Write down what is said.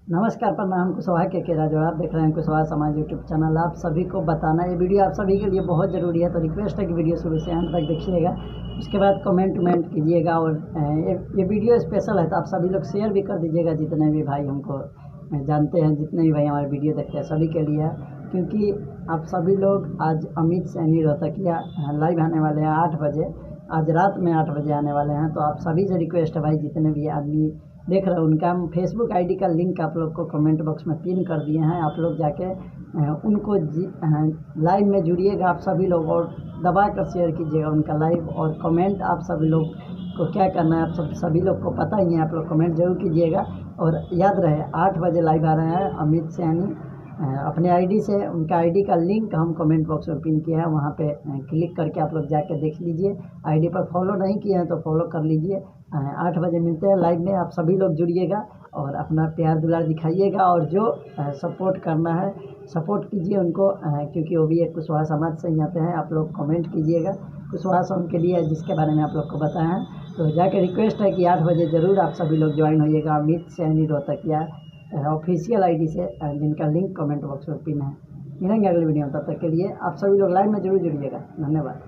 नमस्कार, प्रणाम। कुशवाहा के राजू, आप देख रहे हैं कुशवाहा समाज यूट्यूब चैनल। आप सभी को बताना, ये वीडियो आप सभी के लिए बहुत ज़रूरी है, तो रिक्वेस्ट है कि वीडियो शुरू से अंत तक देखिएगा। उसके बाद कमेंट कीजिएगा और ये वीडियो स्पेशल है, तो आप सभी लोग शेयर भी कर दीजिएगा। जितने भी भाई हमको जानते हैं, जितने भी भाई हमारे वीडियो देखते हैं, सभी के लिए है। क्योंकि आप सभी लोग आज अमित सैनी रोहतकिया लाइव आने वाले हैं 8 बजे, आज रात में 8 बजे आने वाले हैं। तो आप सभी से रिक्वेस्ट है भाई, जितने भी आदमी देख रहे हैं, उनका हम फेसबुक आईडी का लिंक आप लोग को कमेंट बॉक्स में पिन कर दिए हैं। आप लोग जाके उनको लाइव में जुड़िएगा आप सभी लोग, और दबा कर शेयर कीजिएगा उनका लाइव और कमेंट। आप सभी लोग को क्या करना है, आप सभी लोग को पता ही है, आप लोग कमेंट जरूर कीजिएगा। और याद रहे 8 बजे लाइव आ रहे हैं अमित सैनी अपने आईडी से। उनका आईडी का लिंक हम कमेंट बॉक्स में पिन किया है, वहाँ पे क्लिक करके आप लोग जाके देख लीजिए। आईडी पर फॉलो नहीं किए हैं तो फॉलो कर लीजिए। 8 बजे मिलते हैं लाइव में, आप सभी लोग जुड़िएगा और अपना प्यार दुलार दिखाइएगा। और जो सपोर्ट करना है सपोर्ट कीजिए उनको, क्योंकि वो भी एक कुशवाहा समाज से ही आते हैं। आप लोग कमेंट कीजिएगा, कुशवाहा से उनके लिए जिसके बारे में आप लोग को बताया है। तो जाके रिक्वेस्ट है कि 8 बजे ज़रूर आप सभी लोग ज्वाइन होइएगा अमित सैनी रोहतकिया ऑफिशियल आईडी से, जिनका लिंक कमेंट बॉक्स में पिन है। मिलेंगे अगले वीडियो में, तब तक के लिए आप सभी लोग लाइव में जरूर जुड़िएगा। धन्यवाद।